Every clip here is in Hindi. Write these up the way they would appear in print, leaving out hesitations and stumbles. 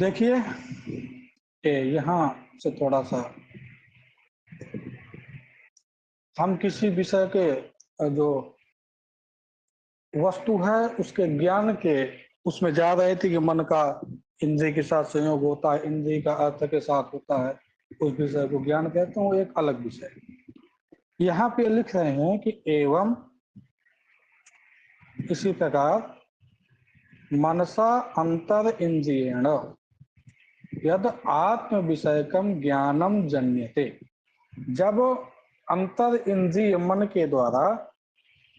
देखिए यहाँ से थोड़ा सा हम किसी विषय के जो वस्तु है उसके ज्ञान के उसमें जा रहे थे कि मन का इंद्रिय के साथ संयोग होता है, इंद्रिय का अर्थ के साथ होता है, उस विषय को ज्ञान कहते हैं। वो एक अलग विषय। यहाँ पे लिख रहे हैं कि एवं इसी प्रकार मनसा अंतर इंद्रियेण यद आत्म विषयकम ज्ञानम जन्यते। जब अंतर इंद्रिय मन के द्वारा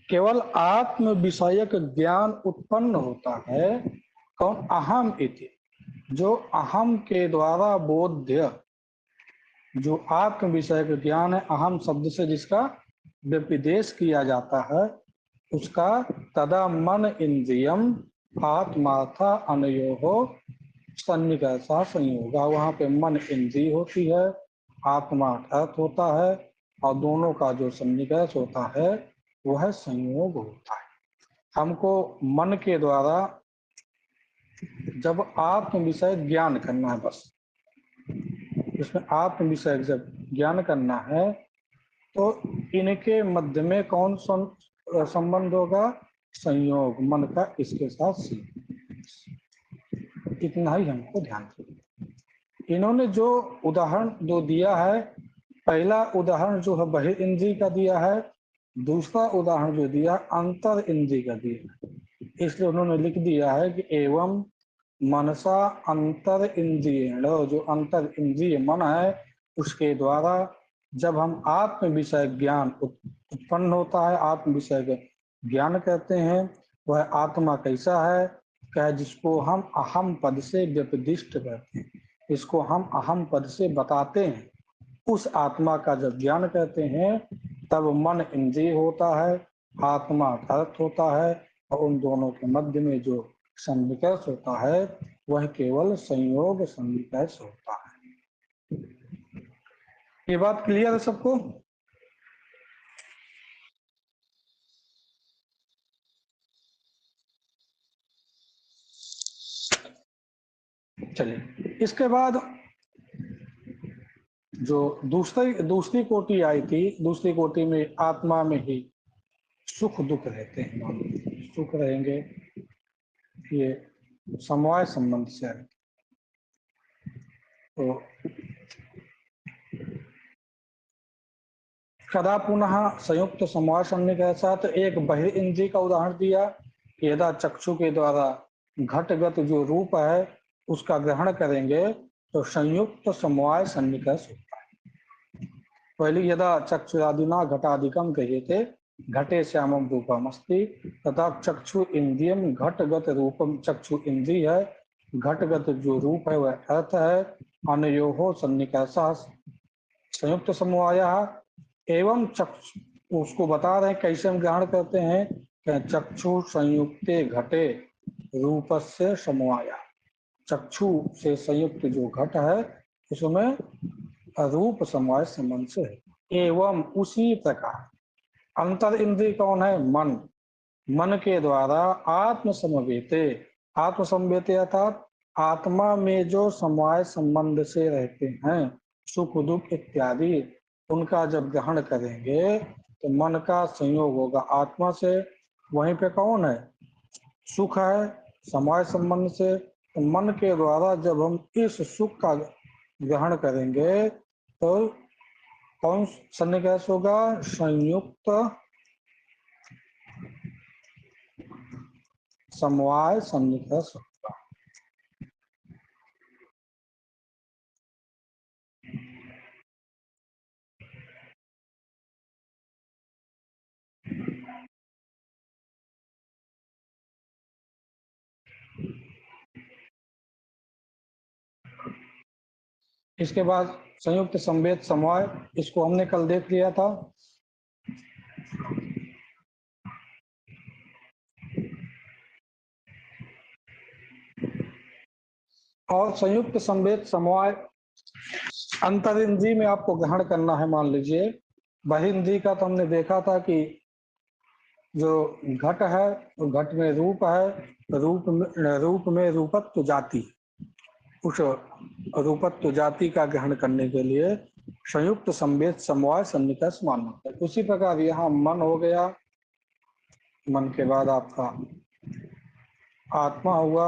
केवल आत्म विषयक ज्ञान उत्पन्न होता है, कौन अहम इति, जो अहम के द्वारा बोध्य जो आत्म विषयक ज्ञान है, अहम शब्द से जिसका व्यपदेश किया जाता है, उसका तदा मन इंद्रियम आत्माथा अनयोहो सन्निकर्षा संयोगा। वहां पे मन इंद्रिय होती है, आत्मा अर्थ होता है, और दोनों का जो सन्निकर्ष होता है वह संयोग होता है। हमको मन के द्वारा जब आत्म विषय ज्ञान करना है, बस इसमें आत्म विषय जब ज्ञान करना है तो इनके मध्य में कौन संबंध होगा? संयोग, मन का इसके साथ इतना ही हमको ध्यान रखना। इन्होंने जो उदाहरण जो दिया है, पहला उदाहरण जो है बहिर इंद्रिय का दिया है, दूसरा उदाहरण जो दिया अंतर इंद्रिय का दिया है। इसलिए उन्होंने लिख दिया है कि एवं मनसा अंतर इंद्रियेण, जो अंतर इंद्रिय मन है उसके द्वारा जब हम आत्म विषय ज्ञान उत्पन्न होता है, आत्म विषय ज्ञान कहते हैं। वह आत्मा कैसा है? कह जिसको हम अहम पद से व्यपदिष्ट करते हैं, इसको हम अहम पद से बताते हैं, उस आत्मा का जब ज्ञान कहते हैं तब मन इंद्रिय होता है, आत्मा अर्थ होता है, और उन दोनों के मध्य में जो सन्निकर्ष होता है वह केवल संयोग सन्निकर्ष होता है। ये बात क्लियर है सबको? चलिए, इसके बाद जो दूसरी कोटि आई थी, दूसरी कोटि में आत्मा में ही सुख दुख रहते हैं, सुख रहेंगे, ये समवाय संबंध से है। तो कदा पुनः संयुक्त समवाय सन्निकर्षा, तो एक बहिर इंद्रिय का उदाहरण दिया, यदा चक्षु के द्वारा घटगत जो रूप है उसका ग्रहण करेंगे तो संयुक्त समवाय सन्निकर्ष होता है। पहले यदा चक्षुरादिना घटाधिकम कहे थे, घटे श्यामम रूपम अस्ति, तथा चक्षु इंद्रियम घटगत रूपम, चक्षु इंद्रिय है, घटगत जो रूप है वह अर्थ है, अनयोहो सन्निकर्षा संयुक्त समवाय। एवं चक्षु उसको बता रहे हैं कैसे हम ग्रहण करते हैं, चक्षु संयुक्ते घटे रूपस्य समवाय, चक्षु से संयुक्त जो घट है उसमें रूप समवाय संबंध से है। एवं उसी प्रकार अंतर इंद्रिय कौन है? मन, मन के द्वारा आत्म समवेते, आत्म समवेते अर्थात आत्मा में जो समवाय संबंध से रहते हैं, सुख दुख इत्यादि, उनका जब ग्रहण करेंगे तो मन का संयोग होगा आत्मा से। वहीं पे कौन है? सुख है, समवाय संबंध से। तो मन के द्वारा जब हम इस सुख का ग्रहण करेंगे तो कौन सन्निकर्ष होगा? संयुक्त समवाय सन्निकर्ष होगा। इसके बाद संयुक्त संवेद समवाय, इसको हमने कल देख लिया था। और संयुक्त संवेद समवाय अंतर इंद्रिय में आपको ग्रहण करना है। मान लीजिए बहिर्ंद्रिय का तो हमने देखा था कि जो घट है तो घट में रूप है, रूप में रूपत्व जाति, उस रूपत्व जाति का ग्रहण करने के लिए संयुक्त संवेद समवाय सन्निकर्ष मानना होता है। उसी प्रकार यहाँ मन हो गया, मन के बाद आपका आत्मा हुआ,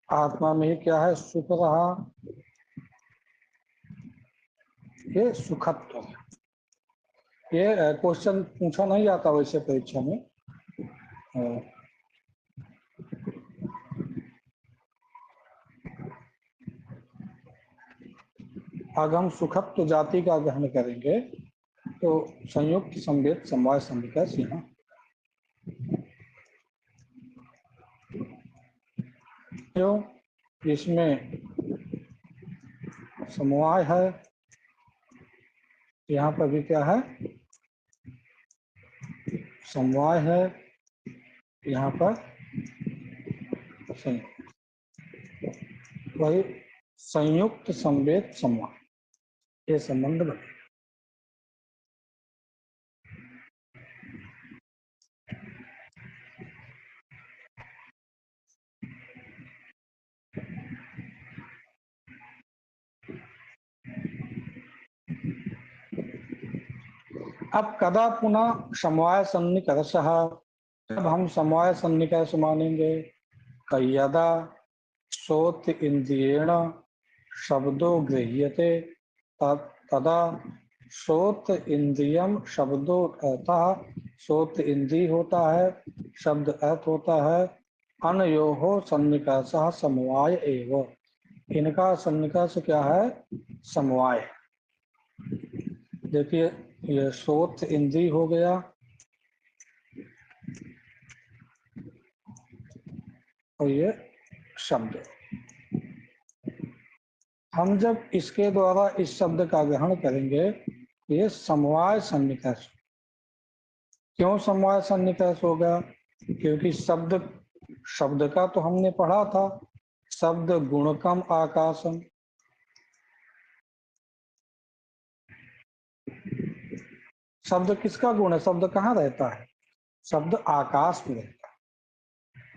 आत्मा में क्या है, सुख रहा, ये सुखत्व है। ये क्वेश्चन पूछा नहीं जाता वैसे परीक्षा में। अगर हम सुखत्व जाति का ग्रहण करेंगे तो संयुक्त संवेद समवाय सन्निकर्ष यहाँ जो इसमें समवाय है, यहाँ पर भी क्या है, समवाय है, यहाँ पर वही संयुक्त संवेद समवाय, ये संबंध बने। अब कदा पुनः समवाय सन्निकर्षः, तब हम समवाय सन्निकर्ष मानेंगे। यदा श्रोत इंद्रियेण शब्दो गृह्यते तदा श्रोत इंद्रियम शब्दो अर्थः, श्रोत इंद्रिय होता है, शब्द अर्थ होता है। अनयोः सन्निकर्षः समवाय एव, इनका सन्निकर्ष क्या है, समवाय। देखिए ये श्रोत इंद्रिय हो गया और ये शब्द। हम जब इसके द्वारा इस शब्द का ग्रहण करेंगे ये समवाय सन्निकर्ष। क्यों समवाय सन्निकर्ष होगा, क्योंकि शब्द का तो हमने पढ़ा था, शब्द गुणकम आकाशम। शब्द किसका गुण है, शब्द कहाँ रहता है, शब्द आकाश में रहता है,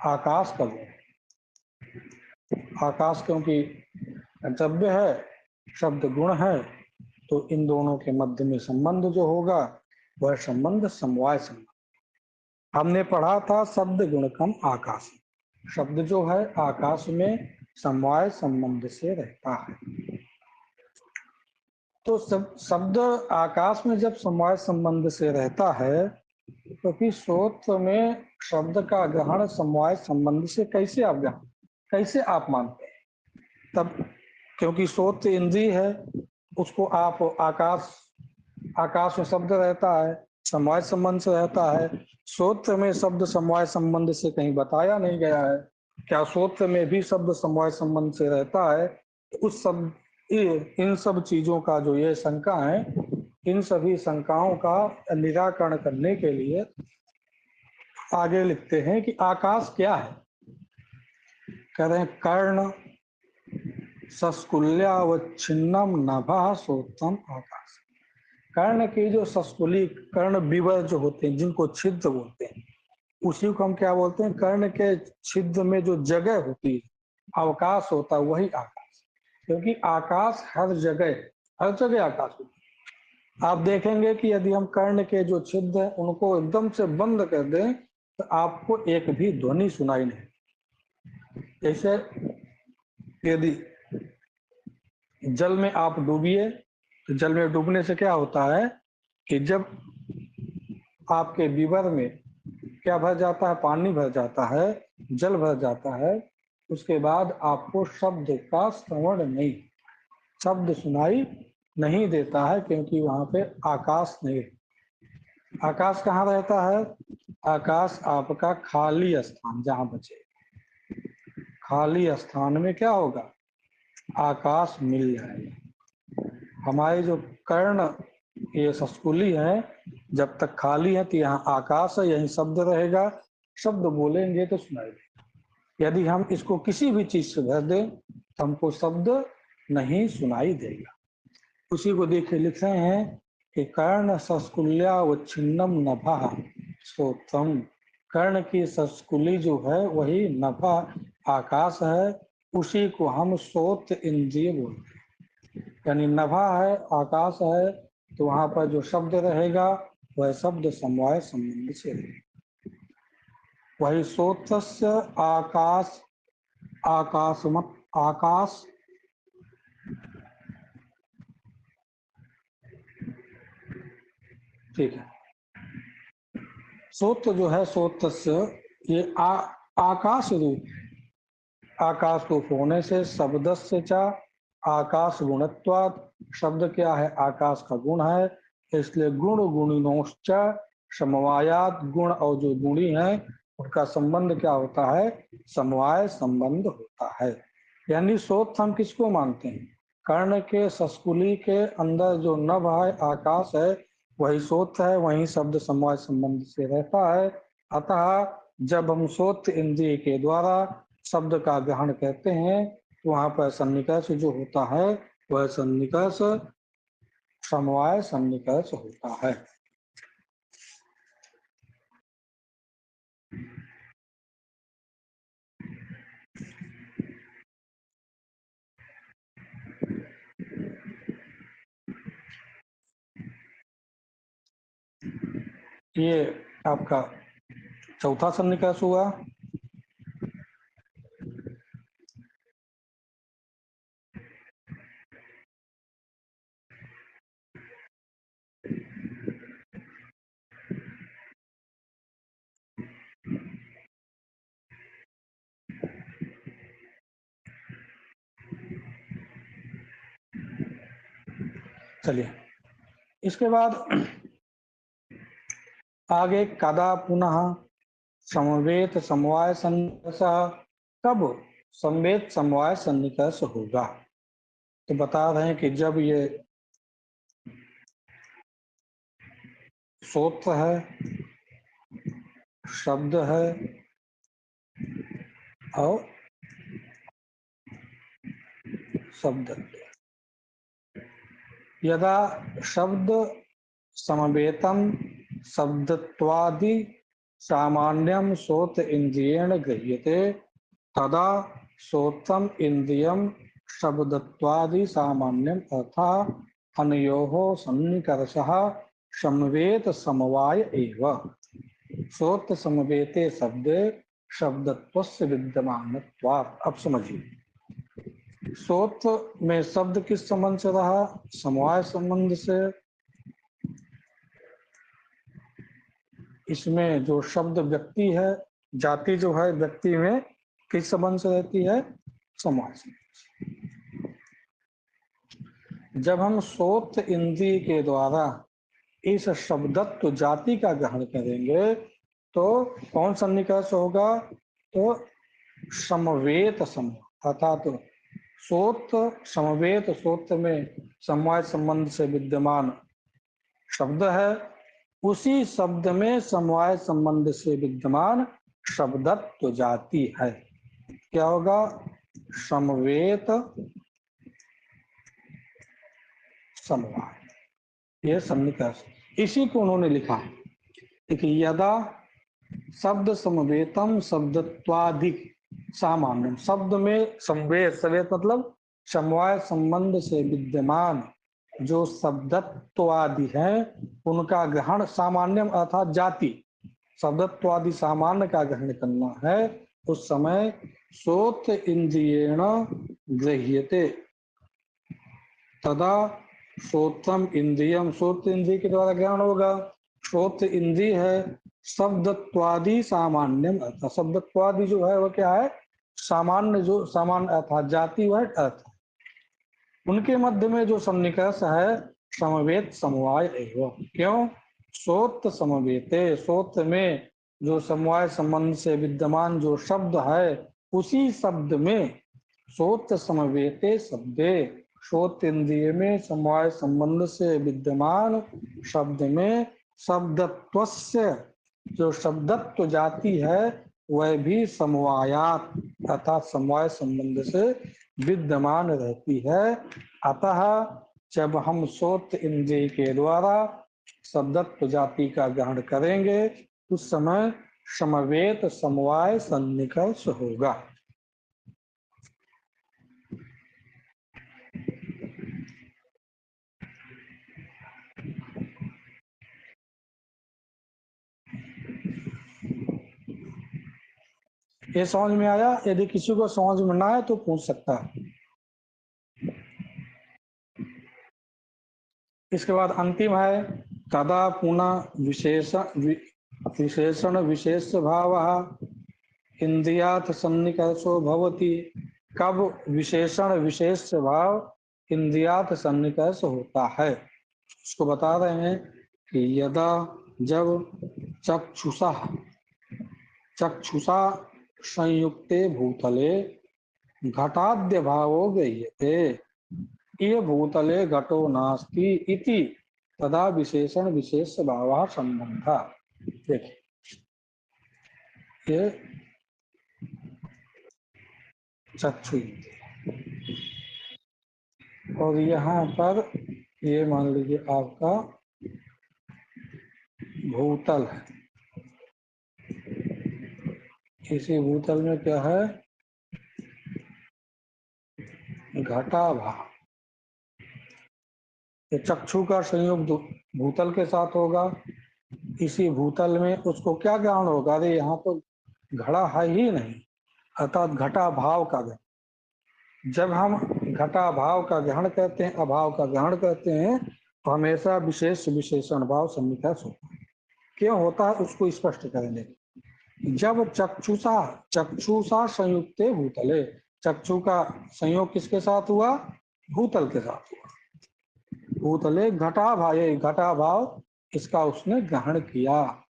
आकाश का गुण। आकाश क्योंकि द्रव्य है, शब्द गुण है, तो इन दोनों के मध्य में संबंध जो होगा वह संबंध समवाय संबंध। हमने पढ़ा था शब्द गुणकम आकाश, शब्द जो है आकाश में समवाय संबंध से रहता है। तो शब्द आकाश में जब समवाय संबंध से रहता है तो फिर श्रोत में शब्द का ग्रहण समवाय संबंध से कैसे आप मानते हैं। तब क्योंकि श्रोत इंद्रिय है, उसको आप आकाश में शब्द रहता है, समवाय संबंध से रहता है। श्रोत में शब्द समवाय संबंध से कहीं बताया नहीं गया है, क्या श्रोत में भी शब्द समवाय संबंध से रहता है। उस सब इन सब चीजों का जो ये शंका है, इन सभी शंकाओं का निराकरण करने के लिए आगे लिखते हैं कि आकाश क्या है। कह रहे हैं कर्ण सस्कुल्यावच्छिन्नम नभः सोत्तम आकाश। कर्ण की जो सस्कुली, कर्ण विवर जो होते हैं जिनको छिद्र बोलते हैं, उसी को हम क्या बोलते हैं, कर्ण के छिद्र में जो जगह होती है, अवकाश होता है, वही आकाश। क्योंकि आकाश हर जगह आकाश होता है। आप देखेंगे कि यदि हम कर्ण के जो छिद्र है उनको एकदम से बंद कर दें तो आपको एक भी ध्वनि सुनाई नहीं। जैसे यदि जल में आप डूबिए तो जल में डूबने से क्या होता है कि जब आपके विवर में क्या भर जाता है, पानी भर जाता है, जल भर जाता है, उसके बाद आपको शब्द का श्रवण नहीं, शब्द सुनाई नहीं देता है, क्योंकि वहां पे आकाश नहीं। आकाश कहाँ रहता है, आकाश आपका खाली स्थान जहां बचे, खाली स्थान में क्या होगा, आकाश मिल जाएगा। हमारे जो कर्ण ये सस्कुली है, जब तक खाली है तो यहाँ आकाश है, यही शब्द रहेगा, शब्द बोलेंगे तो सुनाई देगा। यदि हम इसको किसी भी चीज से भर दें तो हमको शब्द नहीं सुनाई देगा। उसी को देखिए लिख रहे हैं कि कर्ण सस्कुल्यावच्छिन्नम नभः सोत्तम। कर्ण की सस्कुली जो है वही नभः आकाश है, उसी को हम सोत इंद्रिय बोलते हैं। यानी नभा है, आकाश है, तो वहां पर जो शब्द रहेगा वह शब्द समवाय संबंध से रहेगा। वही सोतस्य आकाश, आकाशमत, आकाश, ठीक है। सोत जो है, सोतस्य, ये आकाश रूप, आकाश रूप होने से शब्दस्य चा आकाश गुणत्वात्, शब्द क्या है, आकाश का गुण है, इसलिए गुण गुणिनोश्च समवायात, गुण और जो गुणी है उनका संबंध क्या होता है, समवाय संबंध होता है। यानी सोत हम किसको मानते हैं, कर्ण के सस्कुली के अंदर जो नभ है, आकाश है, वही सोत है, वही शब्द समवाय संबंध से रहता है। अतः जब हम सोत इंद्रिय के द्वारा शब्द का ग्रहण करते हैं तो वहां पर सन्निकर्ष जो होता है वह सन्निकर्ष समवाय सन्निकर्ष होता है। ये आपका चौथा सन्निकर्ष हुआ। चलिए, इसके बाद आगे कदा पुनः समवेत समवाय सन्निकर्ष, कब समवेत समवाय सन्निकर्ष होगा। तो बता रहे हैं कि जब ये सोत्र है, शब्द है और शब्द, यदा शब्द समवेतम शब्दत्वादि सामान्यम सोत इंद्रियेण गृह्यते, तदा सोतम इंद्रियम शब्दत्वादि सामान्यम अर्थात अनयोः सन्निकर्षः समवेत समवाय एव। सोत समवेते शब्दे शब्दत्वस्य विद्यमानत्वात्। अब समझिए, सोत में शब्द किस संबंध से रहा, समवाय संबंध से। इसमें जो शब्द व्यक्ति है, जाति जो है व्यक्ति में किस संबंध से रहती है, समवाय संबंध। जब हम सोत इंद्रिय के द्वारा इस शब्दत्व जाति का ग्रहण करेंगे तो कौन सन्निकर्ष होगा, तो समवेत समवाय, अर्थात तो सोत समवेत, सोत में समवाय संबंध से विद्यमान शब्द है, उसी शब्द में समवाय संबंध से विद्यमान शब्दत्व जाति है। क्या होगा, समवेत समवाय, ये सन्निकर्ष। इसी को उन्होंने लिखा कि यदा शब्द समवेतम शब्दत्वाधिक सामान्य, शब्द में समवेत, सवेत मतलब समवाय संबंध से विद्यमान जो शब्दत्वादि है उनका ग्रहण, सामान्यम अर्थात जाति, शब्दत्वादि सामान्य का ग्रहण करना है, उस समय सोत इंद्रियेण गृह्यते, तदा सोतम इंद्रियम, सोत इंद्रिय के द्वारा ग्रहण होगा। सोत इंद्रिय है शब्दत्वादि सामान्यम अर्थात, शब्दत्वादि जो है वह क्या है, सामान्य, जो सामान्य अर्थात जाति वह अर्थ, उनके मध्य में जो सन्निकर्ष है समवेत समवाय एवं। क्यों, सोत समवेते, सोत में जो समवाय संबंध से विद्यमान जो शब्द है उसी शब्द में सोत समवेते शब्दे, सोत इंद्रिय में समवाय संबंध से विद्यमान शब्द में शब्दत्वस्य जो शब्दत्व जाति है वह भी समवायात अर्थात समवाय संबंध से विद्यमान रहती है। अतः जब हम सोत इंद्रिय के द्वारा शब्दत्व जाति का ग्रहण करेंगे उस समय समवेत समवाय सन्निकर्ष होगा। ये समझ में आया? यदि किसी को समझ में ना आए तो पूछ सकता है। इसके बाद अंतिम है तदा पुनः विशेषण विशेष भाव इंद्रियार्थ सन्निकर्षो भवति। कब विशेषण विशेष भाव इंद्रियार्थ सन्निकर्ष होता है? उसको बता रहे हैं कि यदा जब चक्षुषा चक्षुषा संयुक्ते भूतले घटाद्य भावो गह्यते ये भूतले घटो नास्ति इति तदा विशेषण विशेष भाव संबंध। देखिए ये चक्षु और यहाँ पर ये मान लीजिए आपका भूतल है। इसी भूतल में क्या है? घटा भाव। ये चक्षु का संयोग भूतल के साथ होगा। इसी भूतल में उसको क्या ज्ञान होगा? अरे यहाँ तो घड़ा है ही नहीं, अर्थात घटा भाव का ग्रहण। जब हम घटा भाव का ग्रहण करते हैं, अभाव का ग्रहण करते हैं, तो हमेशा विशेष विशेषण भाव सन्निकर्ष होता है। क्यों होता है उसको स्पष्ट करेंगे। जब चक्षुषा संयुक्त भूतले, चक्षु का संयोग किसके साथ हुआ? भूतल के साथ हुआ। भूतले घटा भाव इसका उसने ग्रहण किया।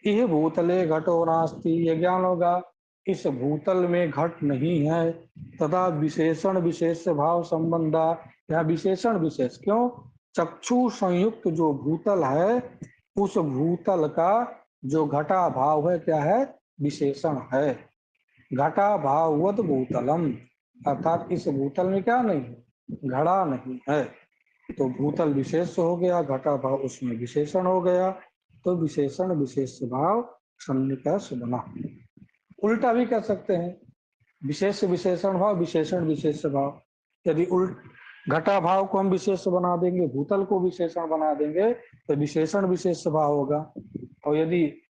यह भूतले घटो नास्ति, ये ज्ञान होगा इस भूतल में घट नहीं है। तथा विशेषण विशेष भाव संबंधा, या विशेषण विशेष क्यों? चक्षु संयुक्त जो भूतल है उस भूतल का जो घटा भाव है क्या है? विशेषण है। घटा भाववत भूतलम, अर्थात इस भूतल में क्या नहीं, घड़ा नहीं है। तो भूतल विशेष हो गया, घटा भाव उसमें विशेषण हो गया, तो विशेषण विशेष भाव सन्निकर्ष बना। उल्टा भी कर सकते हैं, विशेष विशेषण भाव विशेषण विशेष भाव। यदि घटा भाव को हम विशेष बना देंगे, भूतल को विशेषण बना देंगे, तो विशेषण विशेष भाव होगा। और यदि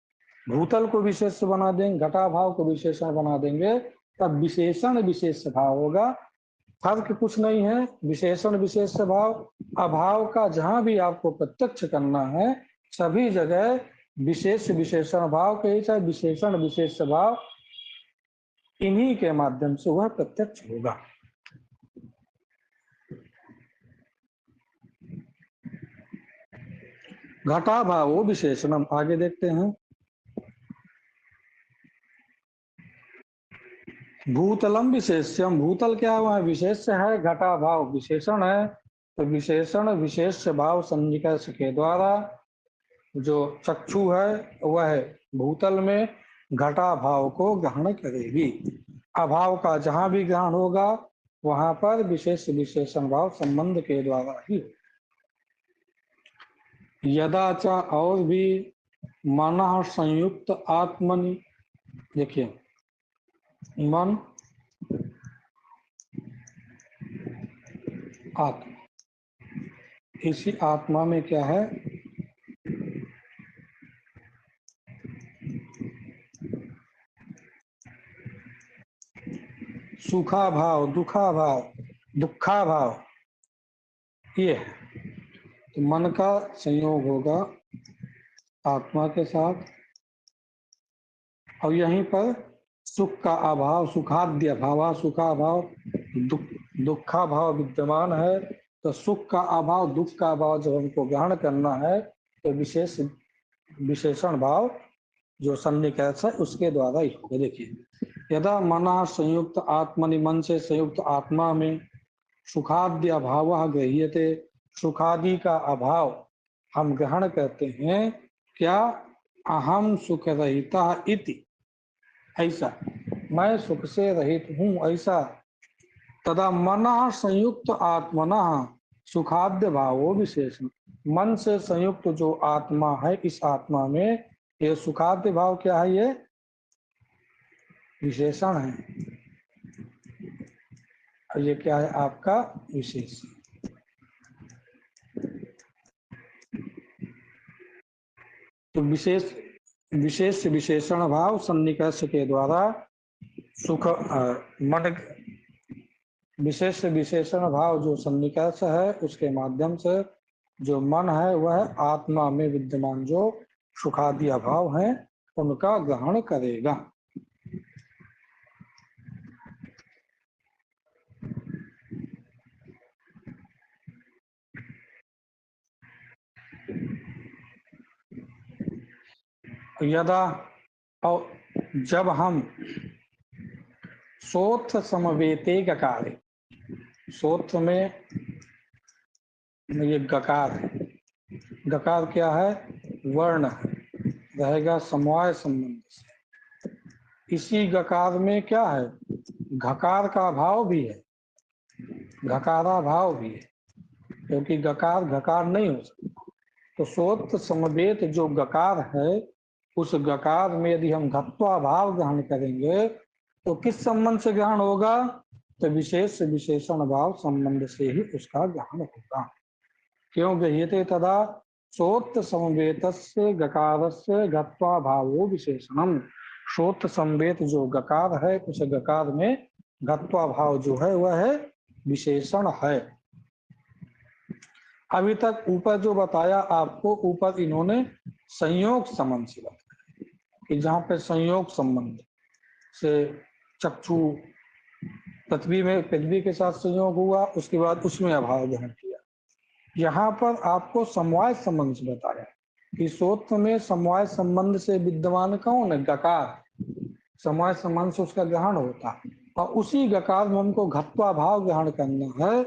भूतल को विशेष बना देंगे, घटा भाव को विशेषण बना देंगे, तब विशेषण विशेष भाव होगा। फर्क कुछ नहीं है। विशेषण विशेष भाव, अभाव का जहां भी आपको प्रत्यक्ष करना है सभी जगह विशेष विशेषण भाव के, चाहे विशेषण विशेष भाव, इन्हीं के माध्यम से वह प्रत्यक्ष होगा। घटा भावो विशेषणम, आगे देखते हैं। भूतलम विशेष्यम, भूतल क्या है? विशेष है। घटा भाव विशेषण है। तो विशेषण विशेष भाव सन्निकर्ष के द्वारा जो चक्षु है वह भूतल में घटा भाव को ग्रहण करेगी। अभाव का जहां भी ग्रहण होगा वहां पर विशेष विशेषण भाव संबंध के द्वारा ही। यदा च, और भी मन संयुक्त आत्मनि, देखिए मन आत्मा, इसी आत्मा में क्या है? सुखा भाव, दुखा भाव, दुखा भाव, ये है। तो मन का संयोग होगा आत्मा के साथ, और यहीं पर सुख का अभाव, सुखाद्य भाव, सुखा भाव, दुखा भाव विद्यमान है। तो सुख का अभाव, दुख का अभाव जब हमको ग्रहण करना है तो विशेष विशेषण भाव जो सन्निकर्ष है उसके द्वारा ही होगा। देखिए यदा मना संयुक्त आत्मनि, मन से संयुक्त आत्मा में सुखाद्य अभाव गृह्यते, सुखादि का अभाव हम ग्रहण करते हैं। क्या? अहम सुख रहिता इति, ऐसा मैं सुख से रहित हूं, ऐसा। तदा मना संयुक्त आत्मना सुखाद्य भावो विशेषण, मन से संयुक्त जो आत्मा है इस आत्मा में ये सुखाद्य भाव क्या है? ये विशेषण है। और ये क्या है? आपका विशेष। तो विशेष विशेष विशेषण भाव सन्निकर्ष के द्वारा सुख मन विशेष विशेषण भाव जो सन्निकर्ष है उसके माध्यम से जो मन है वह आत्मा में विद्यमान जो सुखादि अभाव है उनका ग्रहण करेगा। यदा और जब हम सोत्र समवेते गकारे, सोत्र में ये गकार है, गकार क्या है? वर्ण है, रहेगा समवाय संबंध से। इसी गकार में क्या है? घकार का भाव भी है, घकारा भाव भी है, क्योंकि गकार घकार नहीं हो सकता। तो सोत्र समवेत जो गकार है उस गकार में यदि हम घत्वा भाव ग्रहण करेंगे तो किस संबंध से ग्रहण होगा? तो विशेष विशेषण भाव संबंध से ही उसका ग्रहण होगा। क्यों गृह्यते तदा सोत्र समवेतस्य गकारस्य घत्वा भावो विशेषणम। सोत्र समवेत जो गकार है उस गकार में घत्वा भाव जो है वह है विशेषण है। अभी तक ऊपर जो बताया आपको, ऊपर इन्होंने संयोग संबंध से बताया कि जहां पे संयोग संबंध से चक्षु पृथ्वी के साथ संयोग हुआ, उसके बाद उसमें अभाव ग्रहण किया। यहाँ पर आपको समवाय संबंध से बताया कि सोत्र में समवाय संबंध से विद्यमान कौन है? गकार। समवाय संबंध से उसका ग्रहण होता है और उसी गकार में हमको घत्वा भाव ग्रहण करना है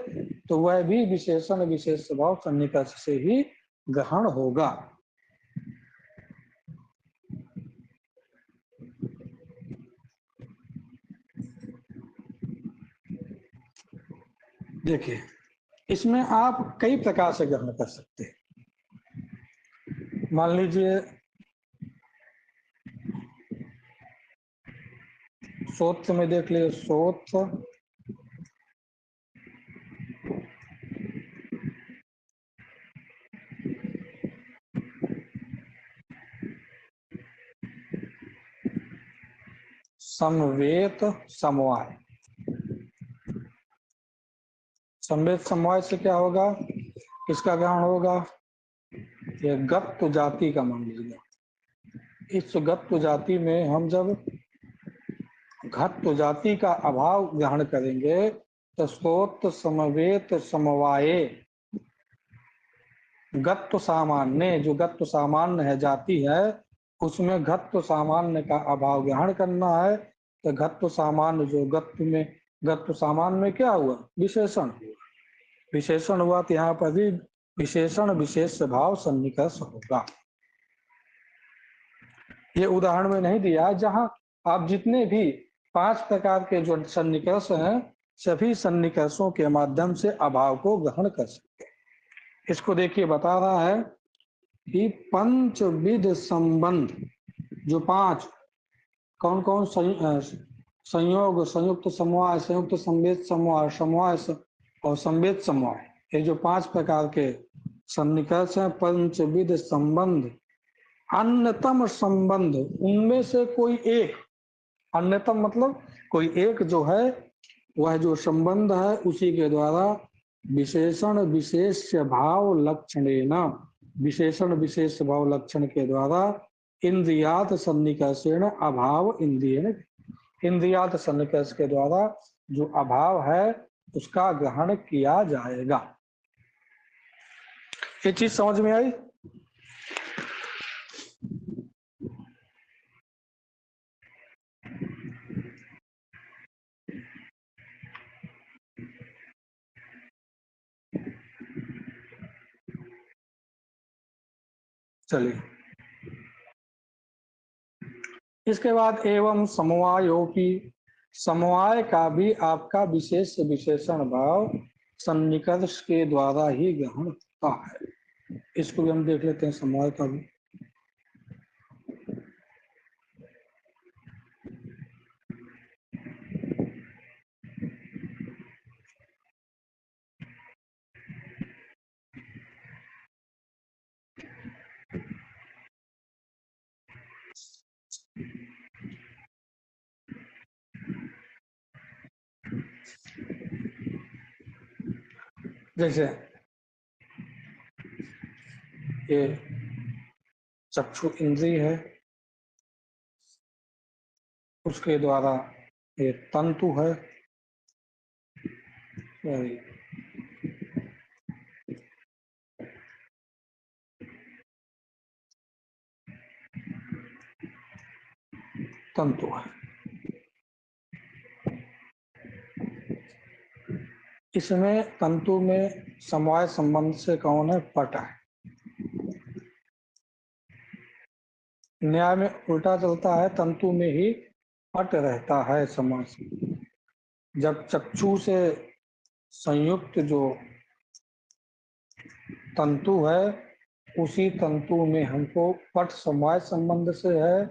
तो वह भी विशेषण विशेष भाव सन्निकर्ष से ही ग्रहण होगा। देखिए, इसमें आप कई प्रकार से ग्रहण कर सकते हैं। मान लीजिए सोत्र में देख लिए, सोत्र समवेत समवाय। समवेत समवाय से क्या होगा? किसका ग्रहण होगा? ये गत्व जाति का मान लीजिए। इस गत्व जाति में हम जब घत्व जाति का अभाव ग्रहण करेंगे तो सोत्र समवेत समवाये गत्व सामान्य, जो गत्व सामान्य है जाति है उसमें घत्व सामान्य का अभाव ग्रहण करना है। तो घत्व सामान्य जो गत्व सामान्य में क्या हुआ? विशेषण हुआ। विशेषण हुआ तो यहाँ पर भी विशेषण विशेष भाव सन्निकर्ष होगा। ये उदाहरण में नहीं दिया, जहां आप जितने भी 5 प्रकार के जो सन्निकर्ष हैं सभी सन्निकर्षों के माध्यम से अभाव को ग्रहण कर सकते हैं। इसको देखिए, बता रहा है कि पंचविध संबंध, जो 5 कौन कौन संयोग, संयुक्त समवाय, संयुक्त संवेद समवाय, समवाय और संवेद समवाय, ये जो 5 प्रकार के सन्निकर्ष हैं, पंचविध संबंध, अन्यतम संबंध उनमें से कोई एक, अन्यतम मतलब कोई एक जो है वह जो संबंध है उसी के द्वारा विशेषण विशेष भाव लक्षणेन, विशेषण विशेष भाव लक्षण के द्वारा इंद्रियात सन्निकर्षेण अभाव इंद्रियेण, इंद्रियात सन्निकर्ष के द्वारा जो अभाव है उसका ग्रहण किया जाएगा। ये चीज समझ में आई? चलिए, इसके बाद एवं समवायोपि, समवाय का भी आपका विशेष विशेषण भाव सन्निकर्ष के द्वारा ही ग्रहण होता है। इसको भी हम देख लेते हैं, समवाय का भी। जैसे ये चक्षु इंद्रिय है, उसके द्वारा ये तंतु है, तंतु है। इसमें तंतु में समवाय संबंध से कौन है? पट है। न्याय में उल्टा चलता है, तंतु में ही पट रहता है समास। जब चक्षु से संयुक्त जो तंतु है, उसी तंतु में हमको पट समवाय संबंध से है,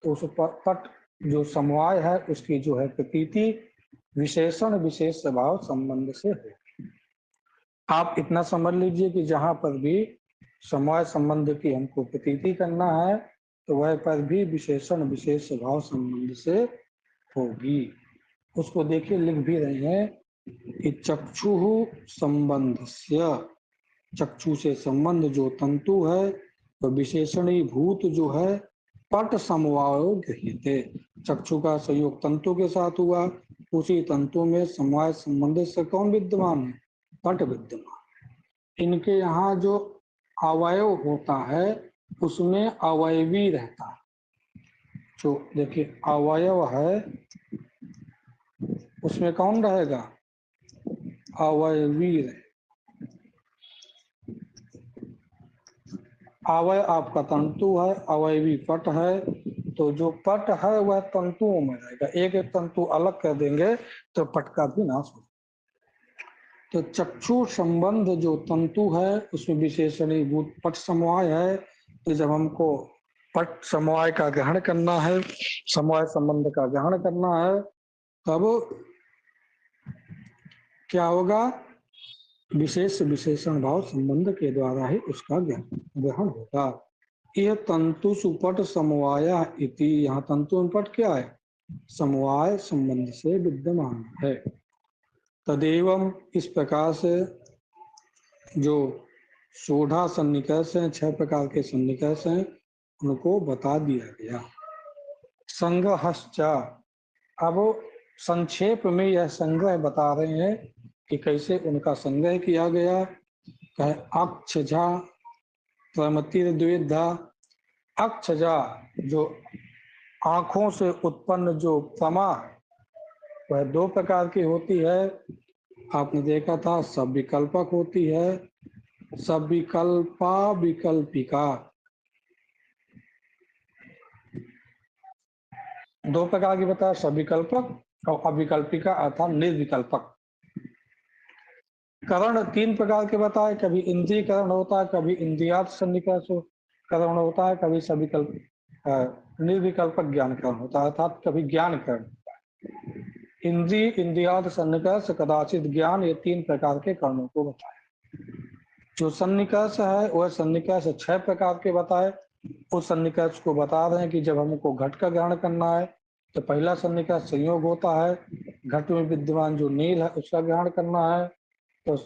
तो उस पट जो समवाय है उसकी जो है प्रतीति विशेषण विशेष स्वभाव संबंध से है। आप इतना समझ लीजिए कि जहां पर भी समवाय संबंध की हमको प्रतीति करना है, तो वह पर भी विशेषण विशेष स्वभाव संबंध से होगी। उसको देखिए, लिख भी रहे हैं कि चक्षु संबंध से, चक्षु से संबंध जो तंतु है तो विशेषणीभूत जो है पट समवाय गृह्यते। चक्षु का संयोग तंतु के साथ हुआ, उसी तंतु में समवाय संबंध से कौन विद्यमान है? पट विद्यमान। इनके यहाँ जो अवयव होता है उसमें अवयवी रहता है। जो देखिए अवयव है उसमें कौन रहेगा? अवयवी रहे। अवय आपका तंतु है, अवयवी पट है, तो जो पट है वह तंतुओं में रहेगा। एक एक तंतु अलग कर देंगे तो पट का भी नाश हो। तो चक्षु संबंध जो तंतु है उसमें विशेषणीभूत पट समवाय है। तो जब हमको पट समवाय का ग्रहण करना है, समवाय संबंध का ग्रहण करना है, तब क्या होगा? विशेष विशेषण भाव संबंध के द्वारा ही उसका ग्रहण होगा। यह तंतु सुपट समवाय इति, यहाँ तंतु पट क्या है? समवाय संबंध से विद्यमान है। तदेवं, इस प्रकार से जो सोढ़ा सन्निकर्ष हैं, 6 प्रकार के सन्निकर्ष हैं, उनको बता दिया गया। संग्रहश्चा, अब संक्षेप में यह संग्रह बता रहे हैं कि कैसे उनका संग्रह किया गया। अक्षजा प्रमतिर्द्विधा, अक्षजा जो आंखों से उत्पन्न जो प्रमा, वह 2 प्रकार की होती है। आपने देखा था सविकल्पक होती है, सविकल्पा विकल्पिका। 2 प्रकार की बताया, सविकल्पक और अविकल्पिका अर्थात निर्विकल्पक। करण 3 प्रकार के बताए, कभी इंद्रिय करण होता है, कभी इंद्रियार्थ सन्निकर्ष करण होता है, कभी सविकल्प निर्विकल्पक ज्ञान करण होता है, अर्थात कभी ज्ञान करण। इंद्रिय, इंद्रियार्थ, सन्निकर्ष, कदाचित ज्ञान, ये 3 प्रकार के करणों को बताया। जो सन्निकर्ष है वह सन्निकर्ष 6 प्रकार के बताए। उस सन्निकर्ष को बता रहे हैं कि जब हमको घट का ग्रहण करना है तो पहला सन्निकर्ष संयोग होता है, घट में विद्यमान जो नील है उसका ग्रहण करना है तो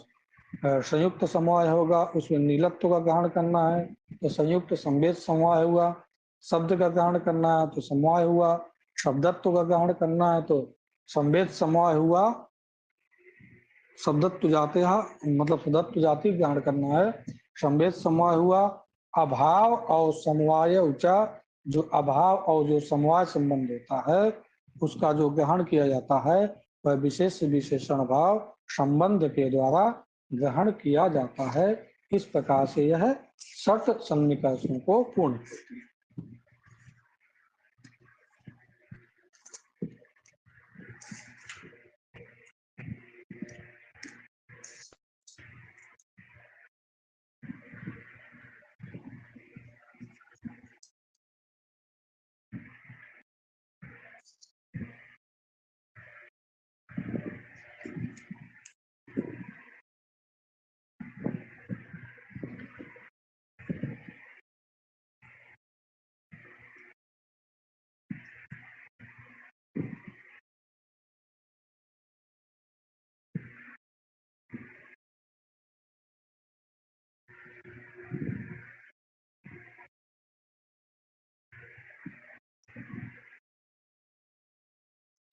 संयुक्त समवाय होगा, उसमें नीलत्व का ग्रहण करना है तो संयुक्त संवेद समवाय हुआ। शब्द का ग्रहण करना है तो समवाय हुआ, शब्दत्व का ग्रहण करना है तो संवेद समवाय हुआ। शब्दत्व जाते हैं मतलब शब्दत्व जाति ग्रहण करना है, संवेद समवाय हुआ। अभाव और समवाय ऊंचा, जो अभाव और जो समवाय संबंध होता है उसका जो ग्रहण किया जाता है वह विशेष विशेषण भाव संबंध के द्वारा ग्रहण किया जाता है। इस प्रकार से यह 6 सन्निकर्षों को पूर्ण करती है।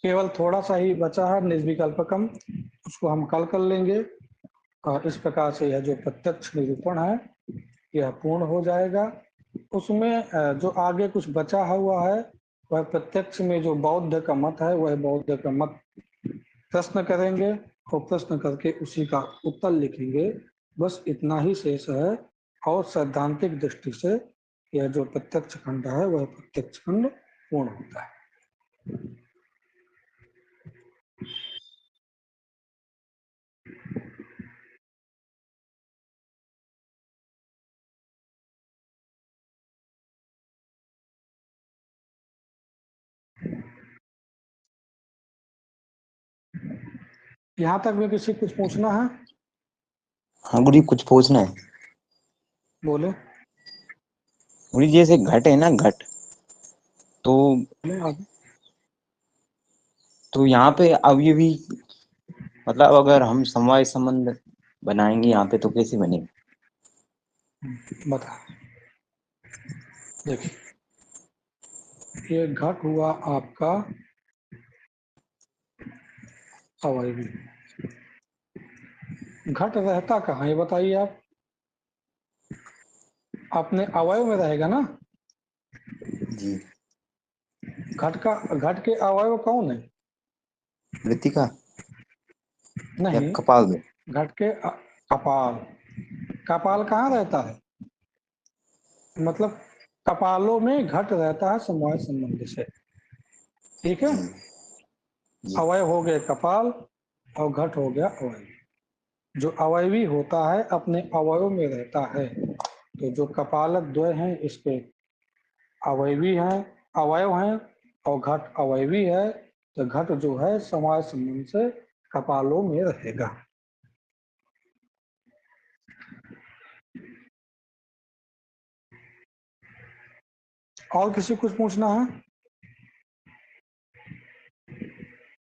केवल थोड़ा सा ही बचा है निर्विकल्पकम, उसको हम कल कर लेंगे। और इस प्रकार से यह जो प्रत्यक्ष निरूपण है यह पूर्ण हो जाएगा। उसमें जो आगे कुछ बचा हुआ है वह प्रत्यक्ष में जो बौद्ध का मत है वह बौद्ध का मत प्रश्न करेंगे और प्रश्न करके उसी का उत्तर लिखेंगे। बस इतना ही शेष है। और सैद्धांतिक दृष्टि से यह जो प्रत्यक्ष खंड है वह प्रत्यक्ष खंड पूर्ण होता है। यहाँ तक में किसी कुछ पूछना है? हाँ गुरु जी, कुछ पूछना है। बोले। गुरु जी, जैसे घट है ना, घट तो बोले आगे। तो यहाँ पे अब ये भी मतलब अगर हम समवाय संबंध बनाएंगे यहाँ पे तो कैसे बनेगा? बता। देखिए, ये घट हुआ आपका अवयवी। घट रहता कहाँ ये बताइए आप? अपने अवयव में रहेगा ना। जी। घट के अवयव कौन है? मृतिका या नहीं, कपाल में? घट के कपाल। कपाल कहाँ रहता है? मतलब कपालों में घट रहता है समवाय संबंध से। ठीक है। जी। जी। अवयव हो गए कपाल और घट हो गया अवयव। जो अवयवी होता है अपने अवयव में रहता है। तो जो कपालक द्वय हैं इसके अवयवी हैं, अवयव हैं, और घट अवयवी है। तो घट जो है समवाय संबंध से कपालों में रहेगा। और किसी कुछ पूछना है?